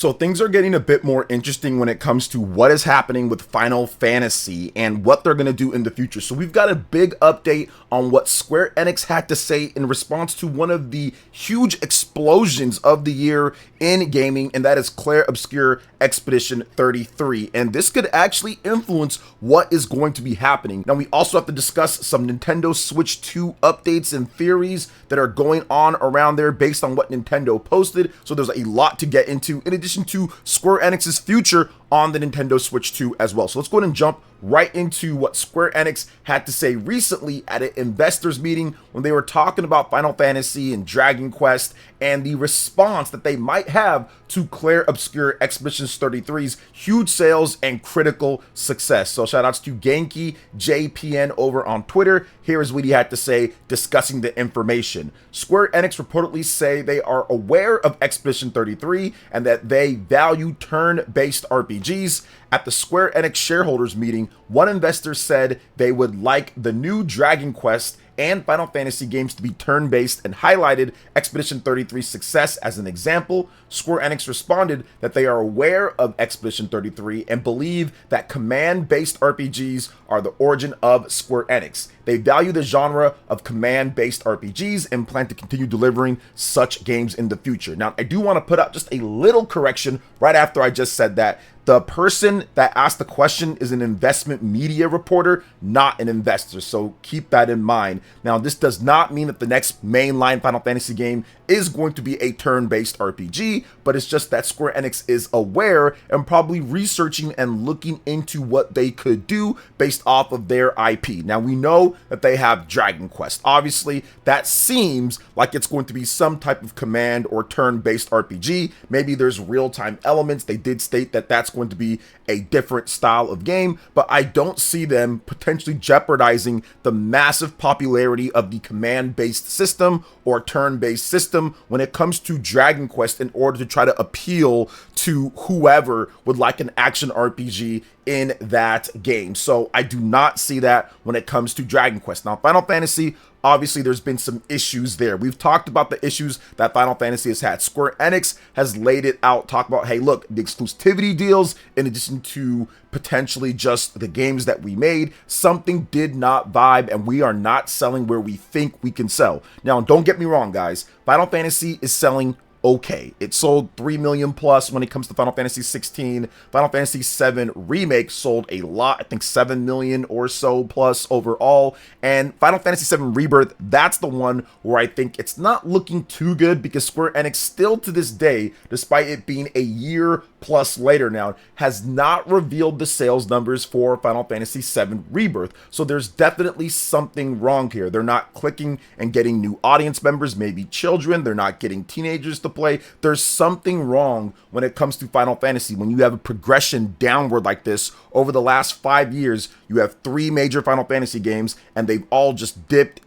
So things are getting a bit more interesting when it comes to what is happening with Final Fantasy and what they're going to do in the future. So we've got a big update on what Square Enix had to say in response to one of the huge explosions of the year in gaming, and that is Clair Obscur Expedition 33. And this could actually influence what is going to be happening. Now we also have to discuss some Nintendo Switch 2 updates and theories that are going on around there based on what Nintendo posted. So there's a lot to get into, in addition to Square Enix's future on the Nintendo Switch 2 as well. So let's go ahead and jump right into what Square Enix had to say recently at an investors meeting when they were talking about Final Fantasy and Dragon Quest and the response that they might have to Clair Obscur Expedition 33's huge sales and critical success. So shout outs to Genki JPN over on Twitter. Here is what he had to say discussing the information. Square Enix reportedly say they are aware of Expedition 33 and that they value turn-based RPGs. At the Square Enix shareholders meeting, one investor said they would like the new Dragon Quest and Final Fantasy games to be turn-based and highlighted Expedition 33's success as an example. Square Enix responded that they are aware of Expedition 33 and believe that command-based RPGs are the origin of Square Enix. They value the genre of command-based RPGs and plan to continue delivering such games in the future. Now, I do want to put out just a little correction right after I just said that. The person that asked the question is an investment media reporter, not an investor, so keep that in mind. Now, this does not mean that the next mainline Final Fantasy game is going to be a turn-based RPG, but it's just that Square Enix is aware and probably researching and looking into what they could do based off of their IP. Now, we know that they have Dragon Quest. Obviously, that seems like it's going to be some type of command or turn-based RPG. Maybe there's real-time elements. They did state that that's going to be a different style of game, but I don't see them potentially jeopardizing the massive popularity of the command-based system or turn-based system when it comes to Dragon Quest in order to try to appeal to whoever would like an action RPG in that game. So I do not see that when it comes to Dragon Quest. Now, Final Fantasy, obviously there's been some issues there. We've talked about the issues that Final Fantasy has had. Square Enix has laid it out, talk about, hey, look, the exclusivity deals, in addition to potentially just the games that we made, something did not vibe, and we are not selling where we think we can sell. Now, don't get me wrong, guys. Final Fantasy is selling okay. It sold 3 million plus when it comes to Final Fantasy 16. Final Fantasy 7 Remake sold a lot, I think 7 million or so plus overall. And Final Fantasy 7 Rebirth, that's the one where I think it's not looking too good, because Square Enix still to this day, despite it being a year plus later now, has not revealed the sales numbers for Final Fantasy 7 Rebirth. So there's definitely something wrong here. They're not clicking and getting new audience members, maybe children. They're not getting teenagers to play. There's something wrong when it comes to Final Fantasy. When you have a progression downward like this over the last 5 years, you have 3 major Final Fantasy games, and they've all just dipped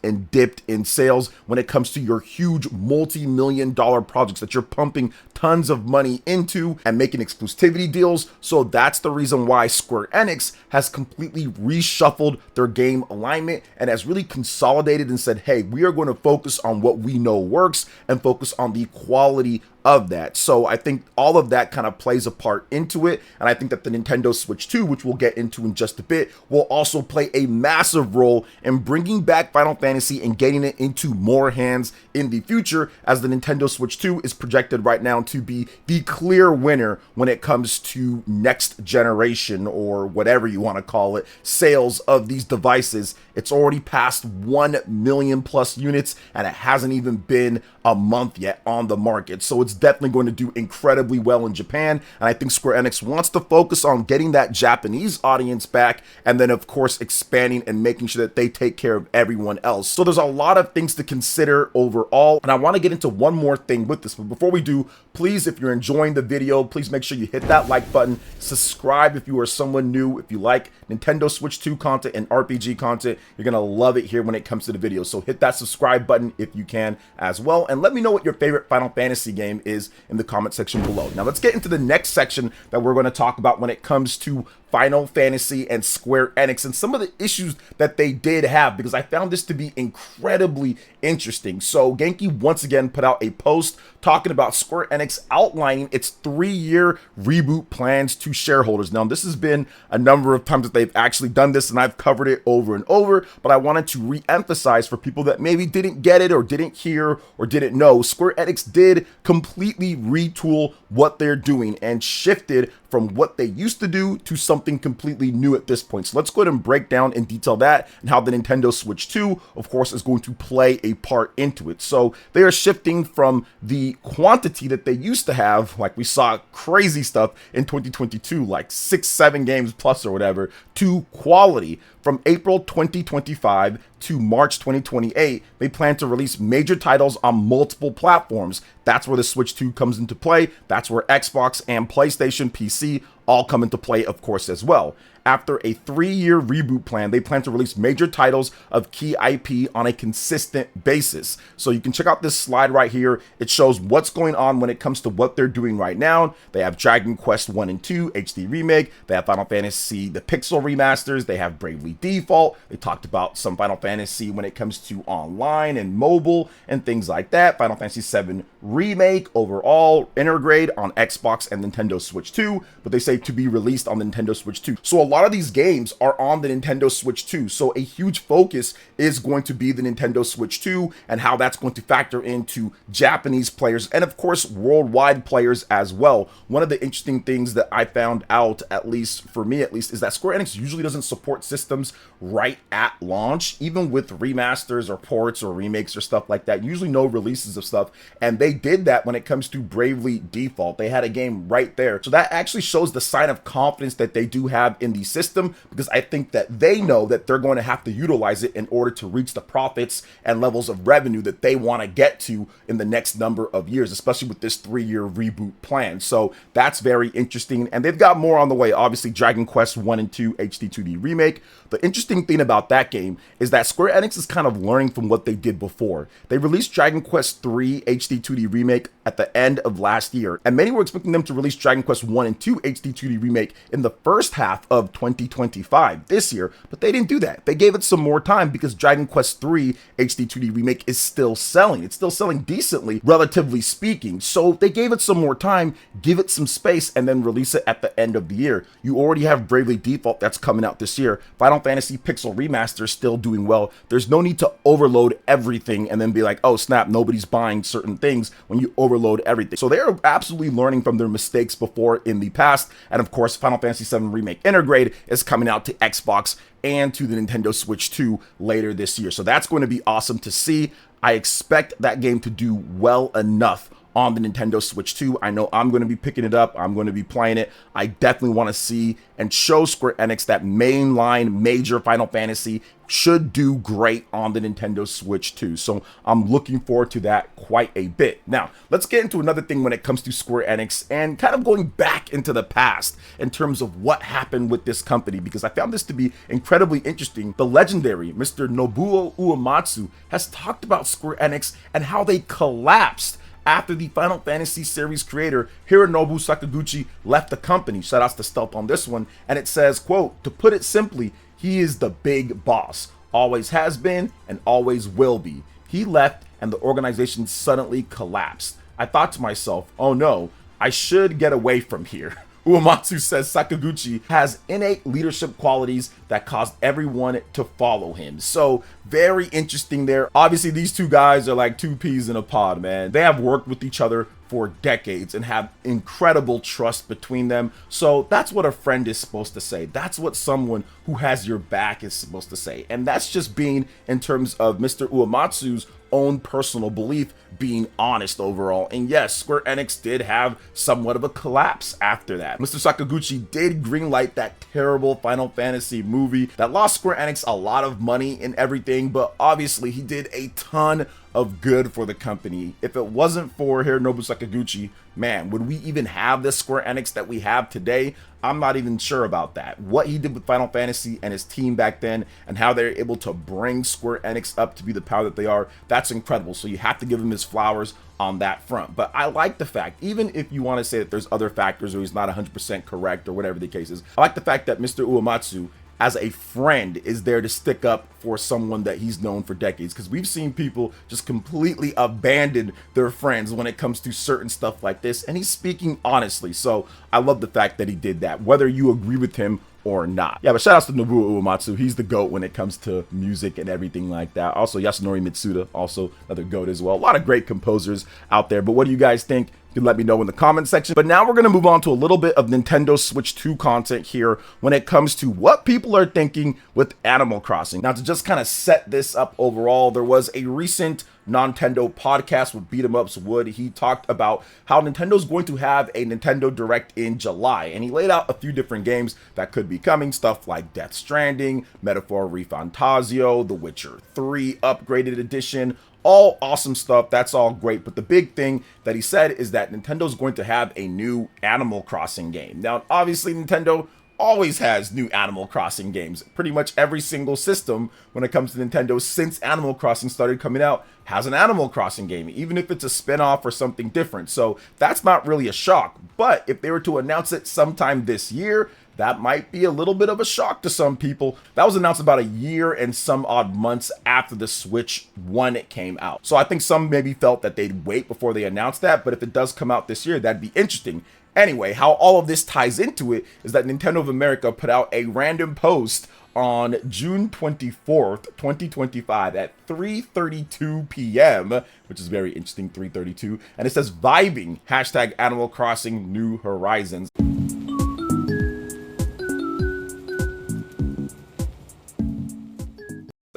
in sales when it comes to your huge multi-million-dollar projects that you're pumping tons of money into and making exclusivity deals. So that's the reason why Square Enix has completely reshuffled their game alignment and has really consolidated and said, hey, we are going to focus on what we know works and focus on the quality of that. So I think all of that kind of plays a part into it, and I think that the Nintendo Switch 2, which we'll get into in just a bit, will also play a massive role in bringing back Final Fantasy and getting it into more hands in the future, as the Nintendo Switch 2 is projected right now to be the clear winner when it comes to next generation, or whatever you want to call it, sales of these devices. It's already passed 1 million plus units, and it hasn't even been a month yet on the market. So it's definitely going to do incredibly well in Japan, and I think Square Enix wants to focus on getting that Japanese audience back, and then of course expanding and making sure that they take care of everyone else. So there's a lot of things to consider overall, and I want to get into one more thing with this, but before we do, please, if you're enjoying the video, please make sure you hit that like button, subscribe if you are someone new. If you like Nintendo Switch 2 content and RPG content, you're gonna love it here when it comes to the video. So hit that subscribe button if you can as well, and let me know what your favorite Final Fantasy game is in the comment section below. Now let's get into the next section that we're going to talk about when it comes to Final Fantasy and Square Enix and some of the issues that they did have, because I found this to be incredibly interesting. So Genki once again put out a post talking about Square Enix outlining its 3-year reboot plans to shareholders. Now, this has been a number of times that they've actually done this, and I've covered it over and over, but I wanted to re-emphasize for people that maybe didn't get it or didn't hear or didn't know, Square Enix did completely retool what they're doing and shifted from what they used to do to something completely new at this point. So let's go ahead and break down in detail that and how the Nintendo Switch 2, of course, is going to play a part into it. So they are shifting from the quantity that they used to have, like we saw crazy stuff in 2022, like 6-7 games plus or whatever, to quality. From April 2025 to March 2028, they plan to release major titles on multiple platforms. That's where the Switch 2 comes into play. That's where Xbox and PlayStation PC all come into play, of course, as well. After a 3-year reboot plan, they plan to release major titles of key IP on a consistent basis. So you can check out this slide right here. It shows what's going on when it comes to what they're doing right now. They have Dragon Quest 1 and 2 HD Remake. They have Final Fantasy, the Pixel remasters. They have Bravely Default. They talked about some Final Fantasy when it comes to online and mobile and things like that. Final Fantasy 7 Remake overall, Intergrade on Xbox and Nintendo Switch 2, but they say to be released on the Nintendo Switch 2. So a lot of these games are on the Nintendo Switch 2. So a huge focus is going to be the Nintendo Switch 2 and how that's going to factor into Japanese players and of course worldwide players as well. One of the interesting things that I found out, at least for me at least, is that Square Enix usually doesn't support systems right at launch, even with remasters or ports or remakes or stuff like that. Usually no releases of stuff, and they did that when it comes to Bravely Default. They had a game right there. So that actually shows the sign of confidence that they do have in the system, because I think that they know that they're going to have to utilize it in order to reach the profits and levels of revenue that they want to get to in the next number of years, especially with this 3-year reboot plan. So that's very interesting, and they've got more on the way. Obviously, Dragon Quest 1 and 2 HD 2D Remake. The interesting thing about that game is that Square Enix is kind of learning from what they did before. They released Dragon Quest 3 HD 2D Remake at the end of last year, and many were expecting them to release Dragon Quest 1 and 2 HD 2D Remake in the first half of 2025 this year, but they didn't do that. They gave it some more time because Dragon Quest 3 HD 2D Remake is still selling. It's still selling decently, relatively speaking. So they gave it some more time, give it some space, and then release it at the end of the year. You already have Bravely Default that's coming out this year. Final Fantasy Pixel Remaster is still doing well. There's no need to overload everything and then be like, oh snap, nobody's buying certain things when you overload everything. So they are absolutely learning from their mistakes before in the past. And of course, Final Fantasy 7 Remake Intergrade is coming out to Xbox and to the Nintendo Switch 2 later this year. So that's going to be awesome to see. I expect that game to do well enough on the Nintendo Switch 2. I know I'm going to be picking it up. I'm going to be playing it. I definitely want to see and show Square Enix that mainline major Final Fantasy should do great on the Nintendo Switch 2. So I'm looking forward to that quite a bit. Now, let's get into another thing when it comes to Square Enix and kind of going back into the past in terms of what happened with this company, because I found this to be incredibly interesting. The legendary Mr. Nobuo Uematsu has talked about Square Enix and how they collapsed after the Final Fantasy series creator Hironobu Sakaguchi left the company. Shout outs to Stealth on this one. And it says, quote, "To put it simply, he is the big boss. Always has been and always will be. He left and the organization suddenly collapsed. I thought to myself, oh no, I should get away from here." Uematsu says Sakaguchi has innate leadership qualities that caused everyone to follow him. So very interesting there. Obviously, these two guys are like two peas in a pod, man. They have worked with each other for decades and have incredible trust between them. So that's what a friend is supposed to say. That's what someone who has your back is supposed to say. And that's just being, in terms of Mr. Uematsu's own personal belief, being honest overall. And yes, Square Enix did have somewhat of a collapse after that. Mr. Sakaguchi did greenlight that terrible Final Fantasy movie that lost Square Enix a lot of money and everything, but obviously he did a ton of good for the company. If it wasn't for Hironobu Sakaguchi, man, would we even have this Square Enix that we have today? I'm not even sure about that. What he did with Final Fantasy and his team back then, and how they're able to bring Square Enix up to be the power that they are, that's incredible. So you have to give him his flowers on that front. But I like the fact, even if you want to say that there's other factors or he's not 100% correct or whatever the case is, I like the fact that Mr. Uematsu, as a friend, is there to stick up for someone that he's known for decades, because we've seen people just completely abandon their friends when it comes to certain stuff like this, and he's speaking honestly. So I love the fact that he did that, whether you agree with him or not. Yeah, but shout outs to Nobuo Uematsu. He's the GOAT when it comes to music and everything like that. Also, Yasunori Mitsuda, also another GOAT as well. A lot of great composers out there. But what do you guys think? You can let me know in the comment section. But now we're going to move on to a little bit of Nintendo Switch 2 content here when it comes to what people are thinking with Animal Crossing. Now, to just kind of set this up overall, there was a recent Nintendo podcast with Beat 'em Ups Wood. He talked about how Nintendo's going to have a Nintendo Direct in July, and he laid out a few different games that could be coming, stuff like Death Stranding, Metaphor Refantasio, The Witcher 3 Upgraded Edition, all awesome stuff. That's all great, but the big thing that he said is that Nintendo's going to have a new Animal Crossing game. Now, obviously, Nintendo always has new Animal Crossing games. Pretty much every single system when it comes to Nintendo since Animal Crossing started coming out has an Animal Crossing game, even if it's a spin-off or something different. So that's not really a shock. But if they were to announce it sometime this year, that might be a little bit of a shock to some people. That was announced about a year and some odd months after the Switch 1 came out. So I think some maybe felt that they'd wait before they announced that, but if it does come out this year, that'd be interesting. Anyway, how all of this ties into it is that Nintendo of America put out a random post on June 24th, 2025 at 3:32 p.m., which is very interesting, 3:32, and it says vibing, hashtag Animal Crossing New Horizons.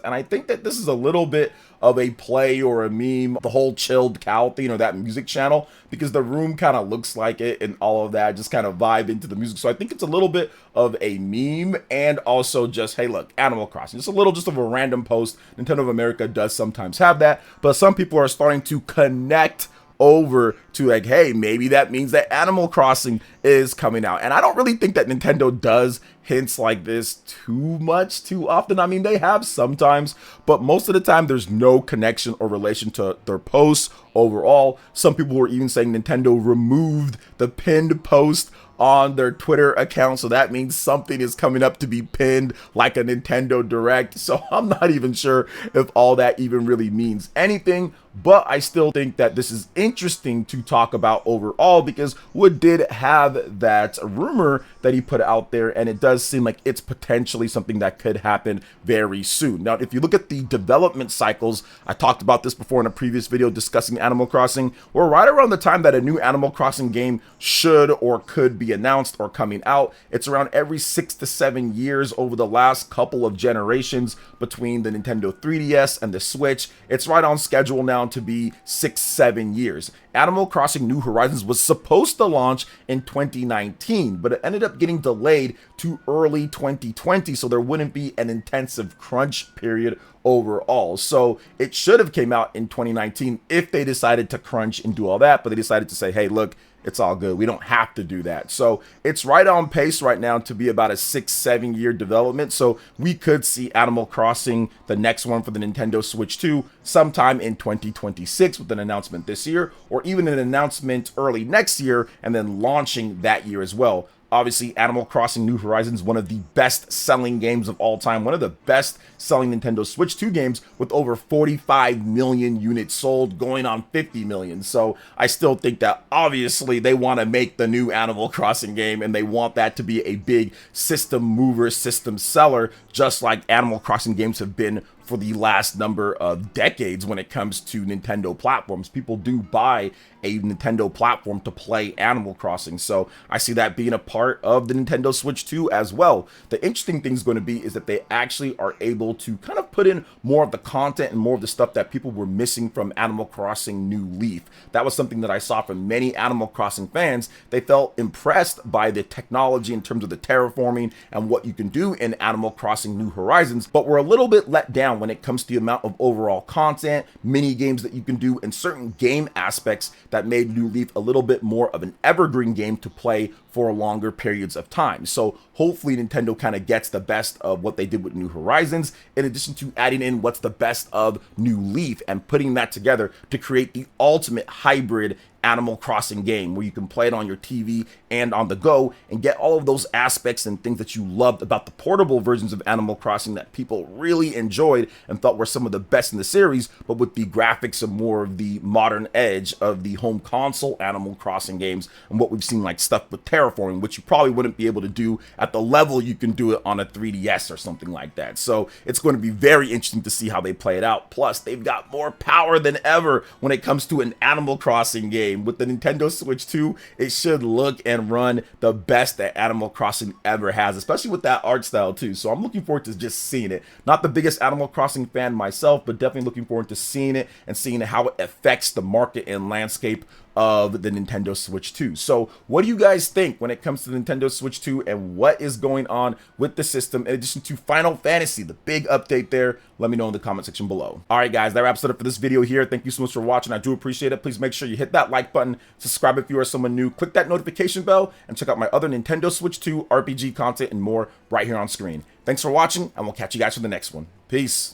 And I think that this is a little bit of a play or a meme, the whole chilled cow thing or that music channel, because the room kind of looks like it and all of that, just kind of vibe into the music. So I think it's a little bit of a meme and also just, hey, look, Animal Crossing. Just a little just of a random post. Nintendo of America does sometimes have that, but some people are starting to connect over to like, hey, maybe that means that Animal Crossing is coming out. And I don't really think that Nintendo does hints like this too often. I mean, they have sometimes, but most of the time there's no connection or relation to their posts overall. Some people were even saying Nintendo removed the pinned post on their Twitter account, so that means something is coming up to be pinned like a Nintendo Direct. So I'm not even sure if all that even really means anything, but I still think that this is interesting to talk about overall, because Wood did have that rumor that he put out there, and it does seem like it's potentially something that could happen very soon. Now, if you look at the development cycles, I talked about this before in a previous video discussing Animal Crossing, we're right around the time that a new Animal Crossing game should or could be announced or coming out. It's around every 6 to 7 years over the last couple of generations between the Nintendo 3DS and the Switch. It's right on schedule now to be 6-7 years. Animal Crossing New Horizons was supposed to launch in 2019, but it ended up getting delayed to early 2020, so there wouldn't be an intensive crunch period overall. So it should have came out in 2019 if they decided to crunch and do all that, but they decided to say, hey, look, it's all good. We don't have to do that. So it's right on pace right now to be about a 6-7 year development. So we could see Animal Crossing, the next one for the Nintendo Switch 2, sometime in 2026 with an announcement this year, or even an announcement early next year and then launching that year as well. Obviously, Animal Crossing New Horizons, one of the best-selling games of all time, one of the best-selling Nintendo Switch 2 games with over 45 million units sold, going on 50 million. So I still think that obviously they want to make the new Animal Crossing game, and they want that to be a big system mover, system seller, just like Animal Crossing games have been for the last number of decades when it comes to Nintendo platforms. People do buy a Nintendo platform to play Animal Crossing, so I see that being a part of the Nintendo Switch 2 as well. The interesting thing is going to be is that they actually are able to kind of put in more of the content and more of the stuff that people were missing from Animal Crossing New Leaf. That was something that I saw from many Animal Crossing fans. They felt impressed by the technology in terms of the terraforming and what you can do in Animal Crossing New Horizons, but were a little bit let down down when it comes to the amount of overall content, mini games that you can do, and certain game aspects that made New Leaf a little bit more of an evergreen game to play for longer periods of time. So hopefully Nintendo kind of gets the best of what they did with New Horizons, in addition to adding in what's the best of New Leaf and putting that together to create the ultimate hybrid Animal Crossing game where you can play it on your TV and on the go and get all of those aspects and things that you loved about the portable versions of Animal Crossing that people really enjoyed and thought were some of the best in the series, but with the graphics and more of the modern edge of the home console Animal Crossing games and what we've seen, like stuff with terraforming, which you probably wouldn't be able to do at the level you can do it on a 3DS or something like that. So it's going to be very interesting to see how they play it out. Plus, they've got more power than ever when it comes to an Animal Crossing game. With the Nintendo Switch 2, it should look and run the best that Animal Crossing ever has, especially with that art style too. So I'm looking forward to just seeing it. Not the biggest Animal Crossing fan myself, but definitely looking forward to seeing it and seeing how it affects the market and landscape of the Nintendo Switch 2. So what do you guys think when it comes to the Nintendo Switch 2 and what is going on with the system in addition to Final Fantasy, the big update there? Let me know in the comment section below. All right, guys, that wraps it up for this video here. Thank you so much for watching. I do appreciate it. Please make sure you hit that like button, subscribe if you are someone new, click that notification bell, and check out my other Nintendo Switch 2 RPG content and more right here on screen. Thanks for watching, and we'll catch you guys for the next one. Peace.